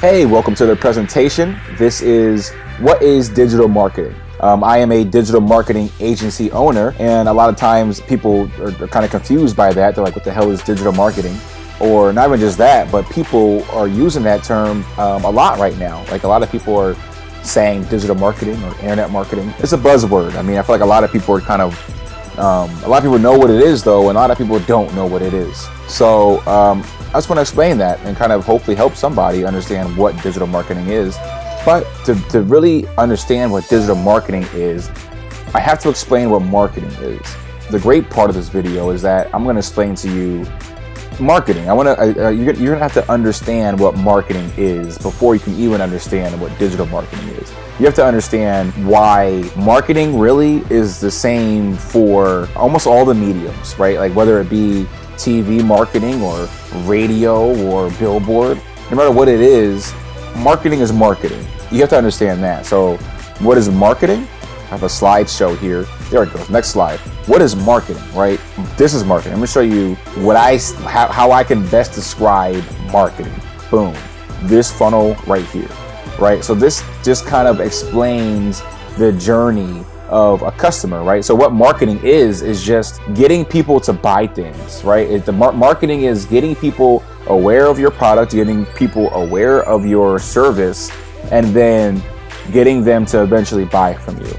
Hey, welcome to the presentation. This is what is digital marketing. I am a digital marketing agency owner, and a lot of times people are kind of confused by that. They're like, what the hell is digital marketing? Or not even just that, but people are using that term a lot right now. Like a lot of people are saying digital marketing or internet marketing. It's a buzzword. I mean, I feel like a lot of people are kind of, a lot of people know what it is though, and a lot of people don't know what it is. So I just want to explain that and kind of hopefully help somebody understand what digital marketing is. But to really understand what digital marketing is, I have to explain what marketing is. The great part of this video is that I'm going to explain to you marketing. You're going to have to understand what marketing is before you can even understand what digital marketing is. You have to understand why marketing really is the same for almost all the mediums, right? Like whether it be TV marketing or radio or billboard, no matter what it is, marketing is marketing. You have to understand that. So what is marketing? I have a slideshow here. There it goes. Next slide. What is marketing, right? This is marketing. I'm going to show you how I can best describe marketing. Boom. This funnel right here, right? So this just kind of explains the journey of a customer, right? So what marketing is just getting people to buy things, right? Marketing is getting people aware of your product, getting people aware of your service, and then getting them to eventually buy from you.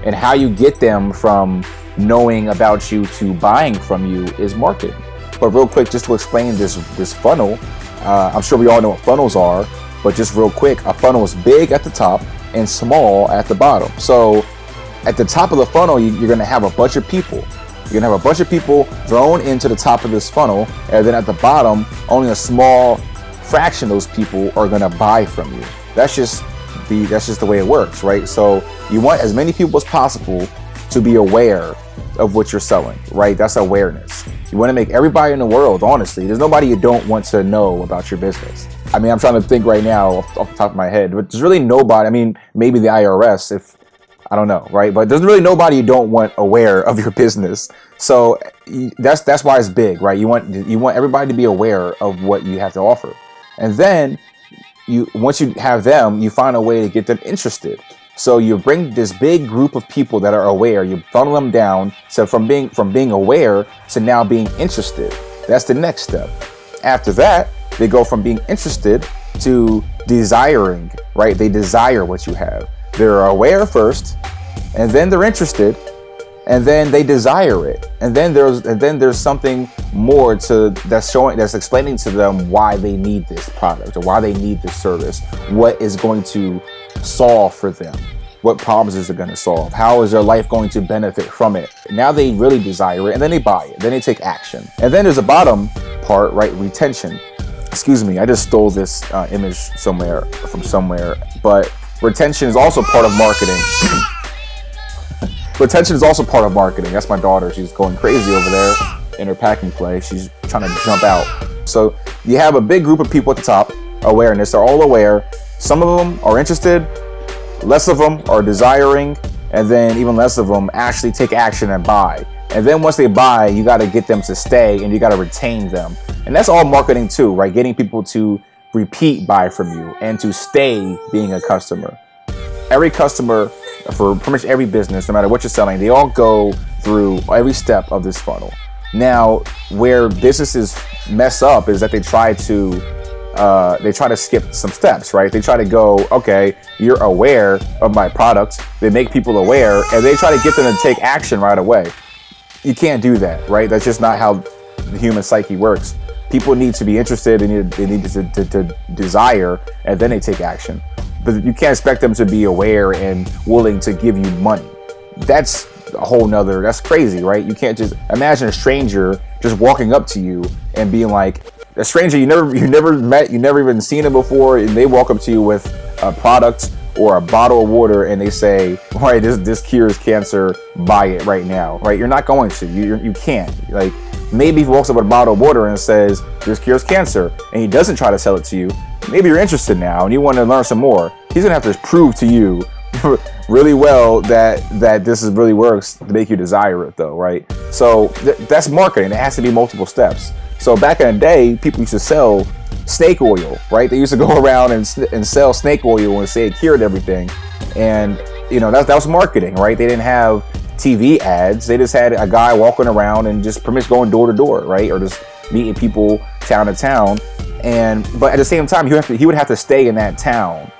And how you get them from knowing about you to buying from you is marketing. But real quick, just to explain this funnel, I'm sure we all know what funnels are, but just real quick, a funnel is big at the top and small at the bottom. So at the top of the funnel, you're going to have a bunch of people. You're going to have a bunch of people thrown into the top of this funnel, and then at the bottom, only a small fraction of those people are going to buy from you. That's just the way it works, right? So you want as many people as possible to be aware of what you're selling, right? That's awareness. You want to make everybody in the world, honestly, there's nobody you don't want to know about your business. I mean, I'm trying to think right now off the top of my head, but there's really nobody. I mean, maybe the IRS, if I don't know, right? But there's really nobody you don't want aware of your business. So that's why it's big, right? You want everybody to be aware of what you have to offer. And then once you have them, you find a way to get them interested. So you bring this big group of people that are aware, you funnel them down. So from being aware to now being interested. That's the next step. After that, they go from being interested to desiring, right? They desire what you have. They're aware first, and then they're interested, and then they desire it. And then there's something more that's explaining to them why they need this product or why they need this service. What is going to solve for them? What problems is it going to solve? How is their life going to benefit from it? Now they really desire it, and then they buy it. Then they take action. And then there's a bottom part, right? Retention. Excuse me, I just stole this image from somewhere, but retention is also part of marketing. Retention is also part of marketing. That's my daughter. She's going crazy over there in her packing play. She's trying to jump out. So you have a big group of people at the top, awareness. They're all aware. Some of them are interested, less of them are desiring, and then even less of them actually take action and buy. And then once they buy, you got to get them to stay, and you got to retain them. And that's all marketing too, right? Getting people to repeat buy from you and to stay being a customer. Every customer for pretty much every business, no matter what you're selling, they all go through every step of this funnel. Now, where businesses mess up is that they try to skip some steps, right? They try to go, okay, you're aware of my product. They make people aware, and they try to get them to take action right away. You can't do that, right? That's just not how the human psyche works. People need to be interested. They need to desire, and then they take action. But you can't expect them to be aware and willing to give you money. That's a whole nother, that's crazy, right? You can't just imagine a stranger just walking up to you and being like, a stranger you never met, you never even seen him before, and they walk up to you with a product or a bottle of water and they say, all right, this cures cancer, buy it right now, right? You're not going to, you can't. Like, maybe he walks up with a bottle of water and says, this cures cancer, and he doesn't try to sell it to you. Maybe you're interested now and you want to learn some more. He's gonna have to prove to you really well that this is really works to make you desire it though, right? So that's marketing. It has to be multiple steps. So back in the day, people used to sell snake oil, right? They used to go around and sell snake oil and say it cured everything. And that was marketing, right? They didn't have TV ads. They just had a guy walking around and just pretty much going door to door, right? Or just meeting people town to town. But at the same time, he would have to stay in that town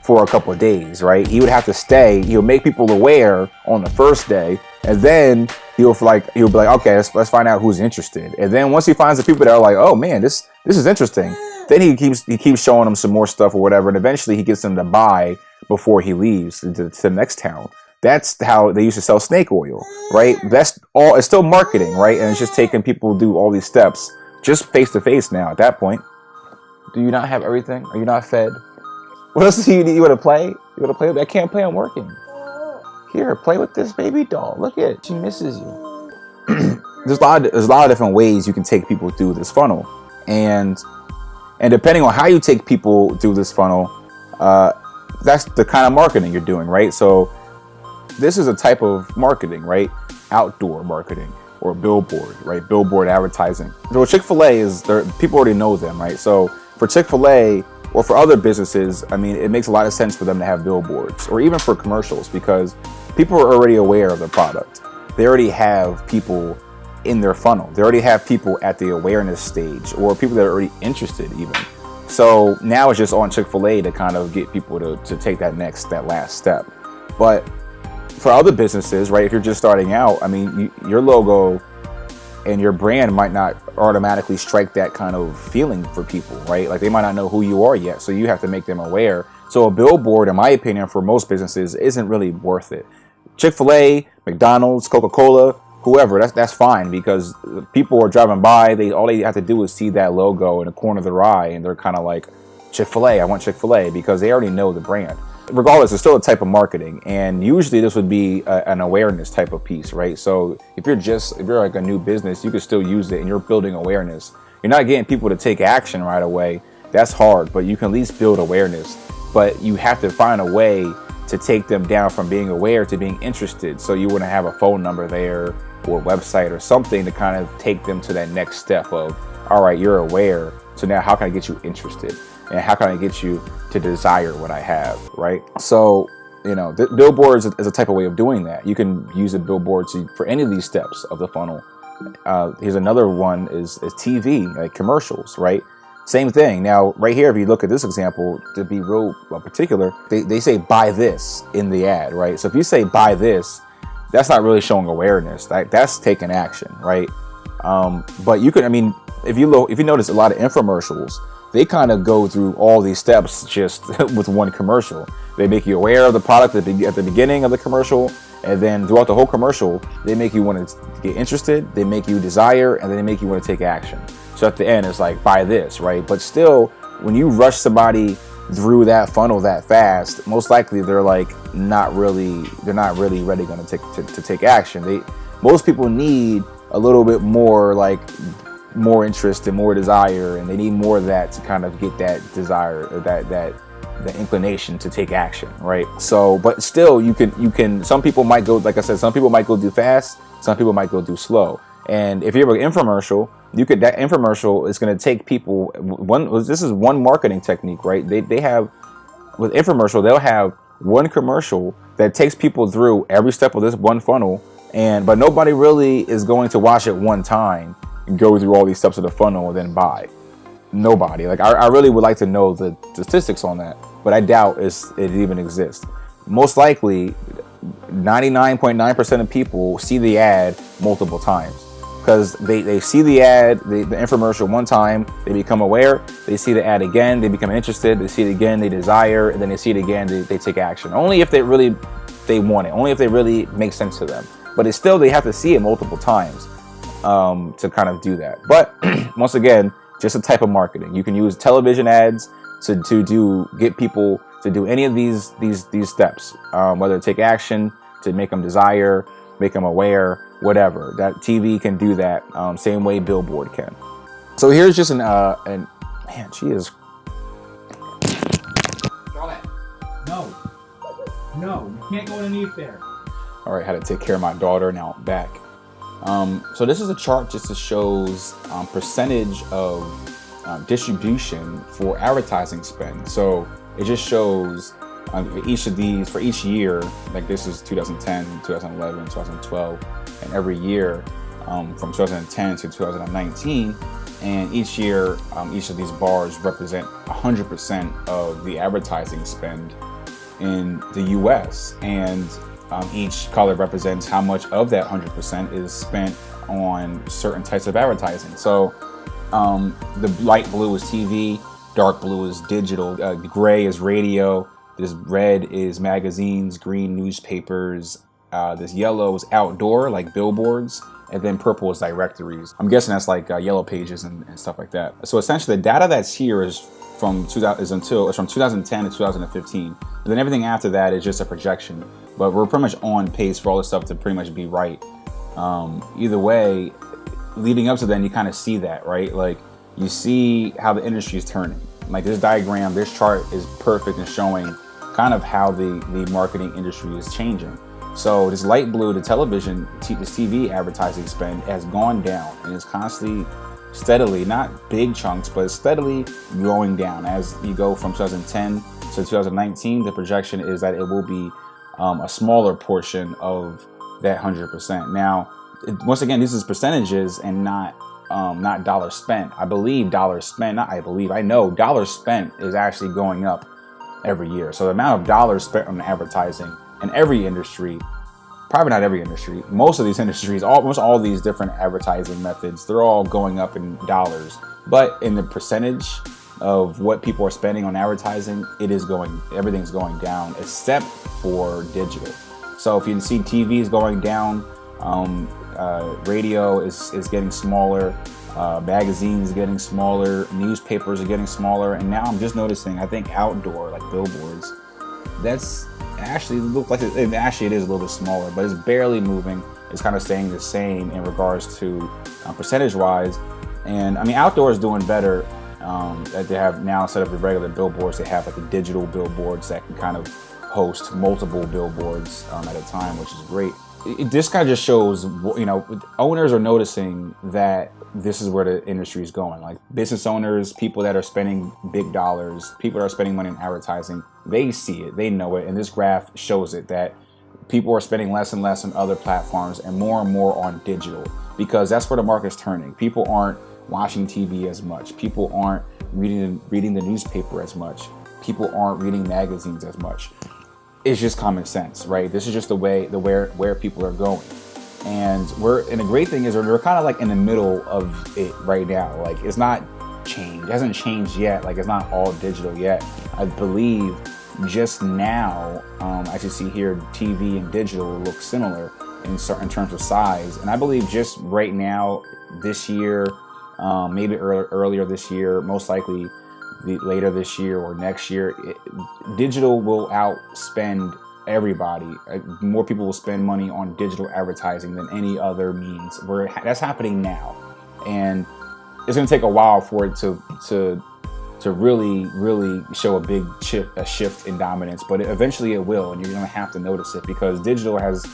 for a couple of days, right? He would have to stay. He would make people aware on the first day, and then he would be like, okay, let's find out who's interested. And then once he finds the people that are like, oh man, this is interesting, then he keeps showing them some more stuff or whatever, and eventually he gets them to buy before he leaves to the next town. That's how they used to sell snake oil, right? That's all. It's still marketing, right? And it's just taking people to do all these steps just face to face now. At that point, do you not have everything? Are you not fed? What else do you need? You want to play? You want to play? I can't play. I'm working. Here, play with this baby doll. Look at it. She misses you. There's a lot of different ways you can take people through this funnel, and depending on how you take people through this funnel, that's the kind of marketing you're doing, right? So this is a type of marketing, right? Outdoor marketing or billboard, right? Billboard advertising. So Chick-fil-A is there. People already know them, right? So for Chick-fil-A or for other businesses, I mean, it makes a lot of sense for them to have billboards or even for commercials because people are already aware of the product. They already have people in their funnel. They already have people at the awareness stage or people that are already interested even. So now it's just on Chick-fil-A to kind of get people to take that last step. But for other businesses, right, if you're just starting out, I mean, your logo and your brand might not automatically strike that kind of feeling for people, right? Like they might not know who you are yet, so you have to make them aware. So a billboard, in my opinion, for most businesses isn't really worth it. Chick-fil-A, McDonald's, Coca-Cola, whoever, that's fine because people are driving by, all they have to do is see that logo in the corner of their eye and they're kind of like, Chick-fil-A, I want Chick-fil-A, because they already know the brand. Regardless, it's still a type of marketing, and usually this would be an awareness type of piece, right? So if you're like a new business, you could still use it and you're building awareness. You're not getting people to take action right away. That's hard, but you can at least build awareness. But you have to find a way to take them down from being aware to being interested. So you want to have a phone number there or a website or something to kind of take them to that next step of, all right, you're aware. So now how can I get you interested? And how can I get you to desire what I have, right? So, billboards is a type of way of doing that. You can use a billboard for any of these steps of the funnel. Here's another one is TV, like commercials, right? Same thing. Now, right here, if you look at this example, to be real particular, they say buy this in the ad, right? So if you say buy this, that's not really showing awareness. That's taking action, right? But you could, if you notice a lot of infomercials, they kind of go through all these steps just with one commercial. They make you aware of the product at the beginning of the commercial, and then throughout the whole commercial, they make you want to get interested, they make you desire, and then they make you want to take action. So at the end, it's like, buy this, right? But still, when you rush somebody through that funnel that fast, most likely they're not really ready going to take action. Most people need a little bit more more interest and more desire, and they need more of that to kind of get that desire or that inclination to take action, right? So, but still, you can. Some people might go, like I said, some people might go do fast, some people might go do slow. And if you have an infomercial, that infomercial is going to take people. This is one marketing technique, right? They have with infomercial, they'll have one commercial that takes people through every step of this one funnel, but nobody really is going to watch it one time, go through all these steps of the funnel and then buy. Nobody. I really would like to know the statistics on that, but I doubt it even exists. Most likely 99.9% of people see the ad multiple times because they see the ad, the infomercial one time, they become aware, they see the ad again, they become interested, they see it again, they desire, and then they see it again, they take action. Only if they want it, only if they really make sense to them. But they have to see it multiple times to kind of do that. But once again, just a type of marketing. You can use television ads to get people to do any of these steps, whether take action, to make them desire, make them aware, whatever. That TV can do that same way billboard can. So here's just man, she is. No. No, you can't go underneath there. All right, had to take care of my daughter. Now I'm back. So this is a chart just that shows percentage of distribution for advertising spend. So it just shows each of these for each year. Like this is 2010, 2011, 2012, and every year from 2010 to 2019. And each year, each of these bars represent 100% of the advertising spend in the U.S. And each color represents how much of that 100% is spent on certain types of advertising. So the light blue is TV, dark blue is digital, gray is radio, this red is magazines, green newspapers, this yellow is outdoor, like billboards, and then purple is directories. I'm guessing that's like yellow pages and stuff like that. So essentially the data that's here is from 2010 to 2015. And then everything after that is just a projection. But we're pretty much on pace for all this stuff to pretty much be right. Either way, leading up to then, you kind of see that, right? Like you see how the industry is turning. Like this diagram, this chart is perfect in showing kind of how the marketing industry is changing. So this light blue, the television, this TV advertising spend has gone down and is constantly, steadily, not big chunks, but steadily going down. As you go from 2010 to 2019, the projection is that it will be a smaller portion of that 100%. Now, once again, this is percentages and not dollars spent. I believe dollars spent, I know dollars spent is actually going up every year. So the amount of dollars spent on advertising in every industry, probably not every industry, most of these industries, almost all these different advertising methods, they're all going up in dollars. But in the percentage of what people are spending on advertising, everything's going down except for digital. So if you can see, TV is going down, radio is getting smaller, magazines are getting smaller, newspapers are getting smaller, and now I'm just noticing, I think outdoor, like billboards, that's actually look like it actually it is a little bit smaller, but it's barely moving. It's kind of staying the same in regards to percentage wise. And I mean, outdoor is doing better. That they have now, instead of the regular billboards, they have like the digital billboards that can kind of host multiple billboards at a time, which is great. This kind of just shows, owners are noticing that this is where the industry is going. Like business owners, people that are spending big dollars, people that are spending money on advertising, they see it, they know it. And this graph shows it, that people are spending less and less on other platforms and more on digital, because that's where the market's turning. People aren't watching TV as much. People aren't reading the newspaper as much. People aren't reading magazines as much. It's just common sense, right? This is just the way where people are going. And the great thing is we're kind of like in the middle of it right now. Like it's not changed, it hasn't changed yet. Like it's not all digital yet. I believe just now, as you see here, TV and digital look similar in terms of size. And I believe just right now, this year, maybe earlier this year, most likely later this year or next year, digital will outspend everybody. More people will spend money on digital advertising than any other means. That's happening now, and it's going to take a while for it to really show a big shift in dominance. But eventually it will, and you're going to have to notice it, because digital has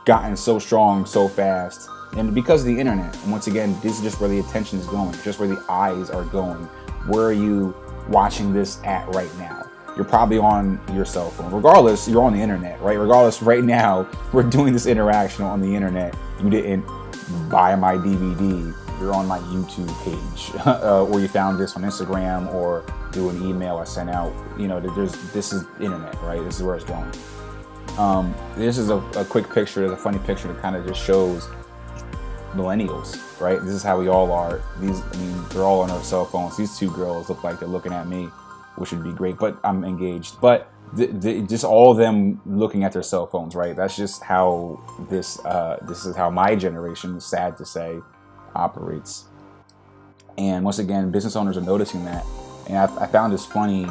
gotten so strong so fast, and because of the internet. And once again, this is just where the attention is going, just where the eyes are going. Where are you watching this at right now? You're probably on your cell phone. Regardless, you're on the internet, right? Regardless, right now, we're doing this interaction on the internet. You didn't buy my DVD. You're on my YouTube page, or you found this on Instagram, or through an email I sent out. This is internet, right? This is where it's going. This is a quick picture, a funny picture that kind of just shows millennials, right? This is how we all are. They're all on their cell phones. These two girls look like they're looking at me, which would be great, but I'm engaged. But just all of them looking at their cell phones, right? That's just how this is how my generation, sad to say, operates. And once again, business owners are noticing that. And I found this funny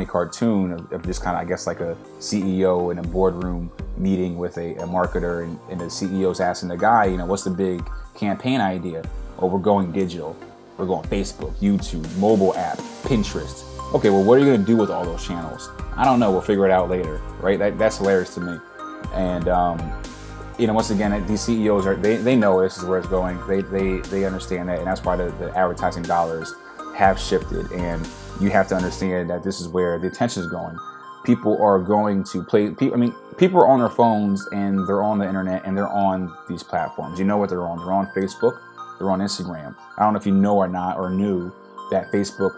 cartoon of just kind of, I guess, like a CEO in a boardroom meeting with a marketer, and the CEO's asking the guy, what's the big campaign idea? Oh, we're going digital. We're going Facebook, YouTube, mobile app, Pinterest. Okay, well, what are you going to do with all those channels? I don't know. We'll figure it out later, right? That's hilarious to me. And once again, these CEOs they know this is where it's going. They understand that, and that's why the advertising dollars have shifted. And you have to understand that this is where the attention is going. People are going to play. People are on their phones and they're on the internet and they're on these platforms. You know what they're on? They're on Facebook. They're on Instagram. I don't know if you know or not or knew that Facebook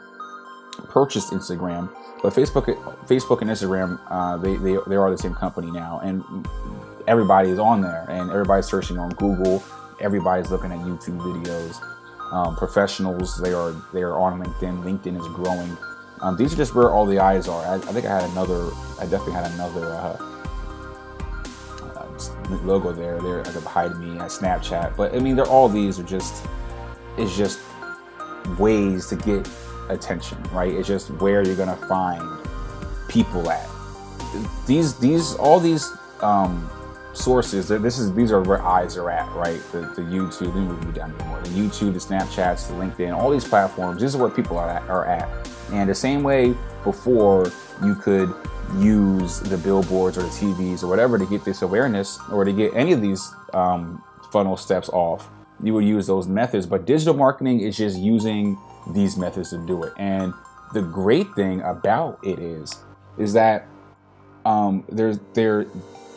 purchased Instagram, but Facebook and Instagram they are the same company now, and everybody is on there, and everybody's searching on Google. Everybody's looking at YouTube videos. Professionals, they are on LinkedIn. LinkedIn is growing. These are just where all the eyes are. I think I definitely had another logo there behind me at Snapchat. But they're all these are just ways to get attention, right? It's just where you're gonna find people at. All these sources. These are where eyes are at, right? The YouTube, the YouTube, the Snapchats, the LinkedIn, all these platforms. This is where people are at. And the same way before you could use the billboards or the TVs or whatever to get this awareness or to get any of these funnel steps off, you would use those methods. But digital marketing is just using these methods to do it. And the great thing about it is that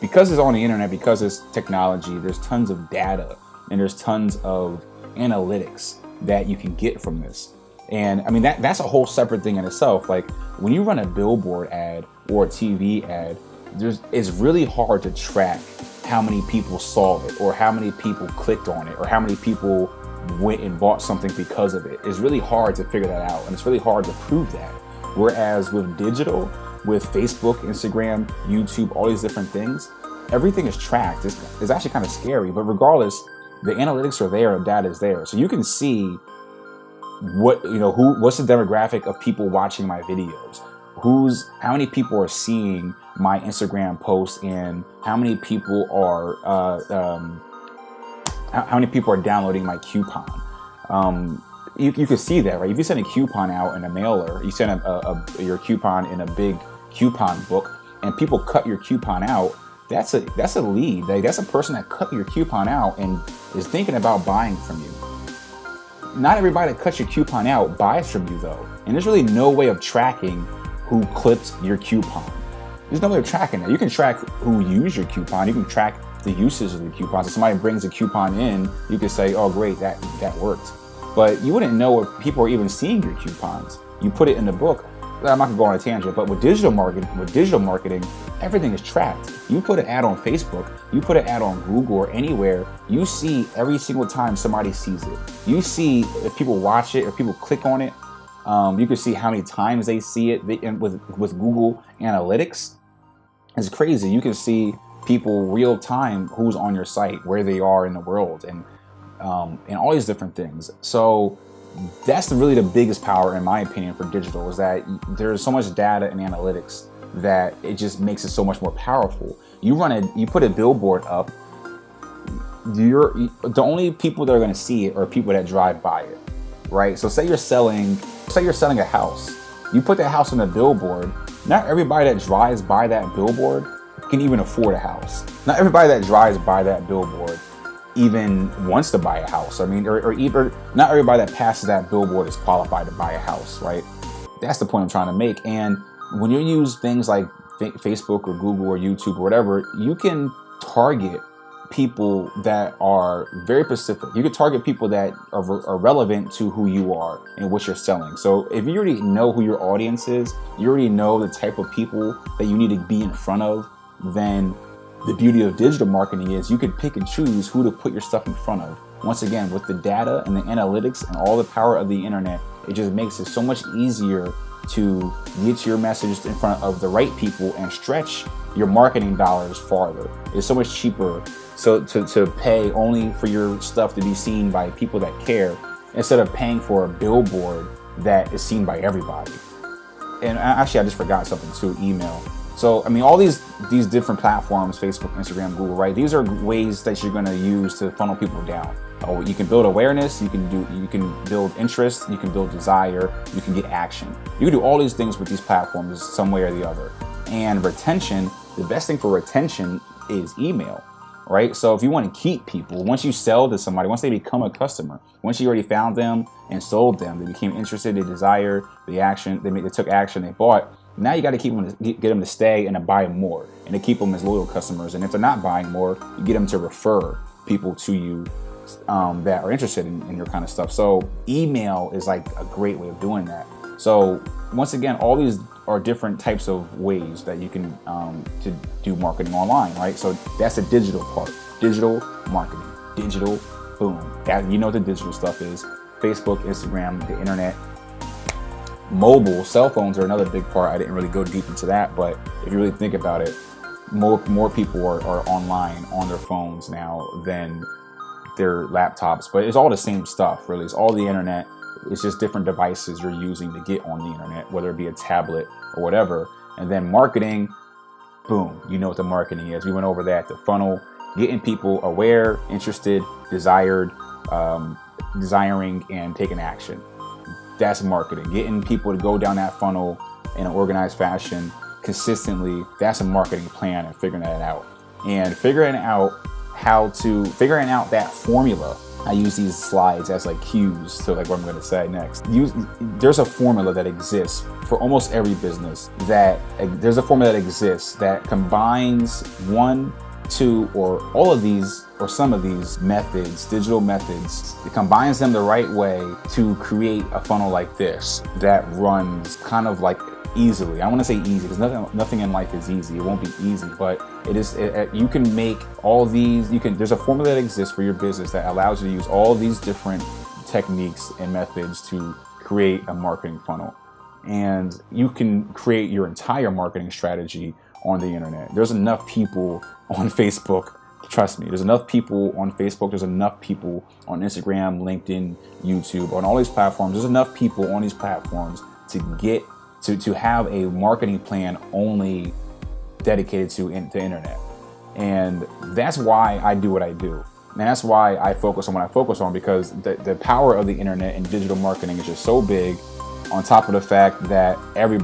because it's on the internet, because it's technology, there's tons of data and there's tons of analytics that you can get from this. And that's a whole separate thing in itself. Like when you run a billboard ad or a TV ad, it's really hard to track how many people saw it or how many people clicked on it or how many people went and bought something because of it. It's really hard to figure that out, and it's really hard to prove that. Whereas with digital, with Facebook, Instagram, YouTube, all these different things, everything is tracked. It's actually kind of scary, but regardless, the analytics are there, the data is there. So you can see what's the demographic of people watching my videos, how many people are seeing my Instagram posts, and how many people are downloading my coupon. You can see that, right? If you send a coupon out in a mailer, you send your coupon in a big coupon book, and people cut your coupon out, that's a lead. That's a person that cut your coupon out and is thinking about buying from you. Not everybody that cuts your coupon out buys from you though, and there's really no way of tracking who clipped your coupon. There's no way of tracking that. You can track who used your coupon. You can track the usage of the coupons. If somebody brings a coupon in, you can say, oh great, that worked. But you wouldn't know if people are even seeing your coupons. You put it in the book. I'm not gonna go on a tangent, but with digital marketing, everything is tracked. You put an ad on Facebook, you put an ad on Google or anywhere, you see every single time somebody sees it. You see if people watch it or people click on it. You can see how many times they see it. With Google Analytics, it's crazy. You can see people real time who's on your site, where they are in the world, and all these different things. So that's really the biggest power, in my opinion, for digital, is that there's so much data and analytics that it just makes it so much more powerful. You put a billboard up, the only people that are going to see it are people that drive by it, right? So say you're selling a house. You put that house on a billboard. Not everybody that drives by that billboard can even afford a house. Not everybody that drives by that billboard even wants to buy a house. Or even not everybody that passes that billboard is qualified to buy a house, right? That's the point I'm trying to make. And when you use things like Facebook or Google or YouTube or whatever, you can target people that are very specific. You can target people that are relevant to who you are and what you're selling. So if you already know who your audience is, you already know the type of people that you need to be in front of, then the beauty of digital marketing is you can pick and choose who to put your stuff in front of. Once again, with the data and the analytics and all the power of the internet, it just makes it so much easier to get your message in front of the right people and stretch your marketing dollars farther. It's so much cheaper to pay only for your stuff to be seen by people that care, instead of paying for a billboard that is seen by everybody. And actually, I just forgot something too, email. So, I mean, all these different platforms, Facebook, Instagram, Google, right? These are ways that you're going to use to funnel people down. Oh, you can build awareness, you can build interest, you can build desire, you can get action. You can do all these things with these platforms some way or the other. And retention, the best thing for retention is email, right? So if you want to keep people, once you sell to somebody, once they become a customer, once you already found them and sold them, they became interested, they desired the action, they took action, they bought. Now you got to keep them, get them to stay and to buy more, and to keep them as loyal customers. And if they're not buying more, you get them to refer people to you that are interested in your kind of stuff. So email is like a great way of doing that. So once again, all these are different types of ways that you can to do marketing online, right? So that's the digital part, digital marketing, digital, boom. That, you know what the digital stuff is: Facebook, Instagram, the internet. Mobile, cell phones are another big part. I didn't really go deep into that, but if you really think about it, more people are online on their phones now than their laptops. But it's all the same stuff, really. It's all the internet. It's just different devices you're using to get on the internet, whether it be a tablet or whatever. And then marketing, boom, you know what the marketing is. We went over that, the funnel, getting people aware, interested, desired, desiring, and taking action. That's marketing. Getting people to go down that funnel in an organized fashion consistently, that's a marketing plan, and figuring that out. And figuring out that formula. I use these slides as like cues to like what I'm going to say next. There's a formula that exists for almost every business. There's a formula that exists that combines one, two, or all of these, or some of these methods, digital methods. It combines them the right way to create a funnel like this that runs kind of like easily. I want to say easy because nothing in life is easy. It won't be easy, but it is. You can make all these. There's a formula that exists for your business that allows you to use all these different techniques and methods to create a marketing funnel, and you can create your entire marketing strategy on the internet. There's enough people on Facebook. Trust me, there's enough people on Facebook, there's enough people on Instagram, LinkedIn, YouTube, on all these platforms. There's enough people on these platforms to have a marketing plan only dedicated to the internet. And that's why I do what I do. And that's why I focus on what I focus on, because the power of the internet and digital marketing is just so big, on top of the fact that every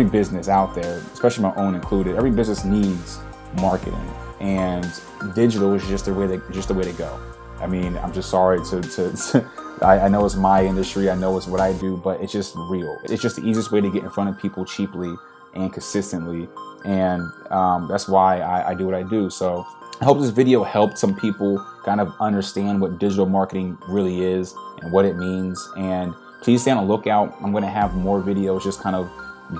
business out there, especially my own included, every business needs marketing. And digital is just the way to go. I mean, I'm just sorry I know it's my industry, I know it's what I do, but it's just real. It's just the easiest way to get in front of people cheaply and consistently. And that's why I do what I do. So I hope this video helped some people kind of understand what digital marketing really is and what it means. And please stay on the lookout. I'm going to have more videos just kind of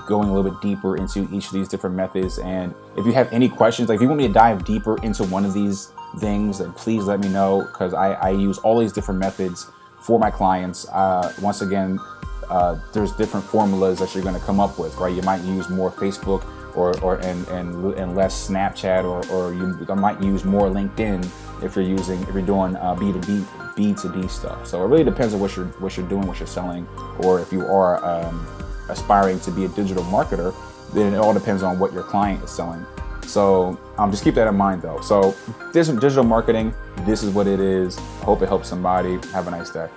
going a little bit deeper into each of these different methods. And if you have any questions, like if you want me to dive deeper into one of these things, then please let me know, because I use all these different methods for my clients. Once again, there's different formulas that you're going to come up with, right? You might use more Facebook and less Snapchat, or you might use more LinkedIn if you're doing B2B stuff. So it really depends on what you're doing, what you're selling, or if you are aspiring to be a digital marketer, then it all depends on what your client is selling. So just keep that in mind though. So this is digital marketing. This is what it is. I hope it helps somebody. Have a nice day.